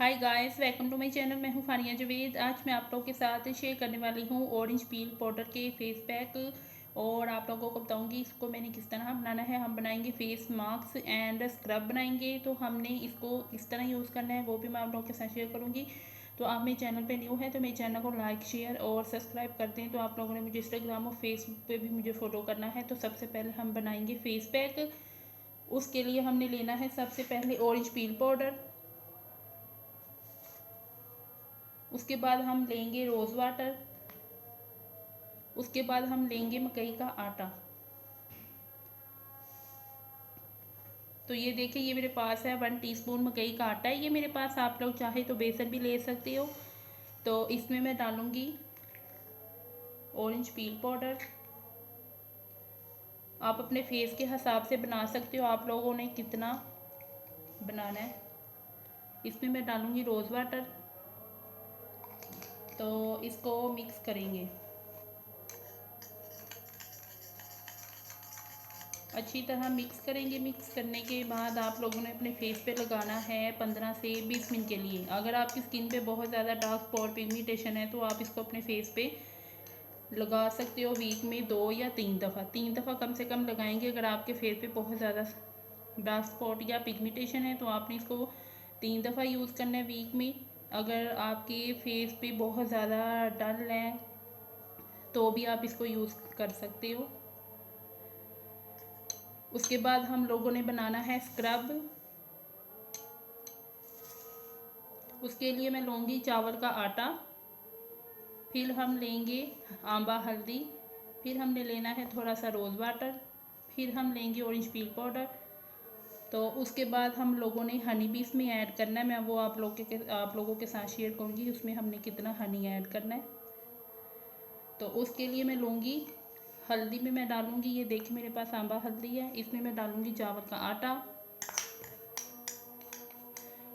Hi guys, welcome to my channel. मैं हूं फानिया जवेद। आज मैं आप लोगों के साथ शेयर करने वाली हूं ऑरेंज पील पाउडर के फेस पैक और आप लोगों को बताऊंगी इसको मैंने किस तरह बनाना है। हम बनाएंगे फेस मास्क एंड स्क्रब बनाएंगे, तो हमने इसको किस तरह यूज़ करना है वो भी मैं आप लोगों के साथ शेयर करूँगी। तो आप मेरे चैनल पे न्यू है तो मेरे चैनल को लाइक शेयर और सब्सक्राइब कर दें। तो आप लोगों ने मुझे इंस्टाग्राम और फेसबुक पे भी मुझे फॉलो करना है। तो सबसे पहले हम बनाएंगे फेस पैक। उसके लिए हमने लेना है सबसे पहले ऑरेंज पील पाउडर। उसके बाद हम लेंगे रोज़ वाटर। उसके बाद हम लेंगे मकई का आटा। तो ये देखिए, ये मेरे पास है 1 टीस्पून मकई का आटा है ये मेरे पास। आप लोग चाहे तो बेसन भी ले सकते हो। तो इसमें मैं डालूंगी ऑरेंज पील पाउडर। आप अपने फेस के हिसाब से बना सकते हो, आप लोगों ने कितना बनाना है। इसमें मैं डालूंगी रोज़ वाटर। तो इसको मिक्स करेंगे अच्छी तरह, मिक्स करेंगे। मिक्स करने के बाद आप लोगों ने अपने फेस पे लगाना है 15 से 20 मिनट के लिए। अगर आपकी स्किन पे बहुत ज़्यादा डार्क स्पॉट पिगमेंटेशन है तो आप इसको अपने फेस पे लगा सकते हो वीक में 2 या 3 दफ़ा। 3 दफ़ा कम से कम लगाएंगे। अगर आपके फेस पे बहुत ज़्यादा डार्क स्पॉट या पिगमेंटेशन है तो आपने इसको 3 दफ़ा यूज़ करना है वीक में। अगर आपके फेस पे बहुत ज़्यादा डल है तो भी आप इसको यूज़ कर सकते हो। उसके बाद हम लोगों ने बनाना है स्क्रब। उसके लिए मैं लूँगी चावल का आटा, फिर हम लेंगे आंबा हल्दी, फिर हमने लेना है थोड़ा सा रोज़ वाटर, फिर हम लेंगे ऑरेंज पील पाउडर। तो उसके बाद हम लोगों ने हनी भी इसमें ऐड करना है। मैं वो आप लोगों के साथ शेयर करूँगी उसमें हमने कितना हनी ऐड करना है। तो उसके लिए मैं लूँगी हल्दी में मैं डालूँगी, ये देखिए मेरे पास आंबा हल्दी है, इसमें मैं डालूँगी चावल का आटा।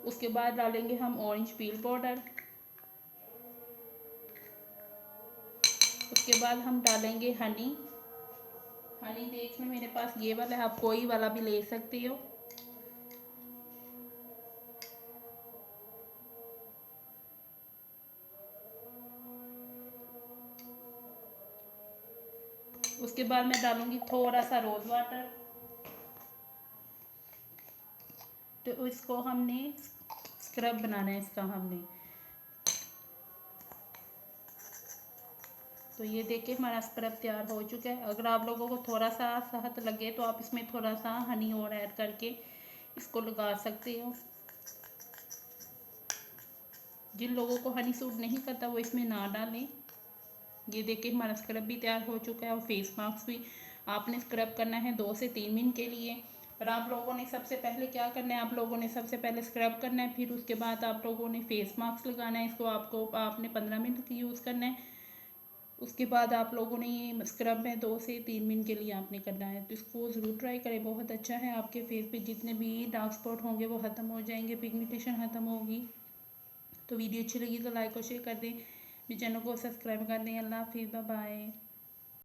उसके बाद डालेंगे हम ऑरेंज पील पाउडर। उसके बाद हम डालेंगे हनी। हनी देख में मेरे पास ये वाला है, आप कोई वाला भी ले सकते हो। उसके बाद मैं डालूंगी थोड़ा सा रोज़ वाटर। तो इसको हमने स्क्रब बनाना है इसका हमने। तो ये देखिए हमारा स्क्रब तैयार हो चुका है। अगर आप लोगों को थोड़ा सा सहत लगे तो आप इसमें थोड़ा सा हनी और ऐड करके इसको लगा सकते हो। जिन लोगों को हनी सूट नहीं करता वो इसमें ना डालें। ये देखिए हमारा स्क्रब भी तैयार हो चुका है और फेस मास्क भी आपने स्क्रब करना है 2 से 3 मिनट के लिए। और आप लोगों ने सबसे पहले क्या करना है, आप लोगों ने सबसे पहले स्क्रब करना है, फिर उसके बाद आप लोगों ने फेस मास्क लगाना है। इसको आपने 15 मिनट यूज़ करना है। उसके बाद आप लोगों ने ये स्क्रब में 2 से 3 मिनट के लिए आपने करना है। तो इसको ज़रूर ट्राई करें, बहुत अच्छा है। आपके फेस पे जितने भी डार्क स्पॉट होंगे वो ख़त्म हो जाएंगे, पिगमेंटेशन ख़त्म होगी। तो वीडियो अच्छी लगी तो लाइक और शेयर कर दें, मेरे चैनल को सब्सक्राइब कर दें। अल्लाह हाफिज़, बाय बाय।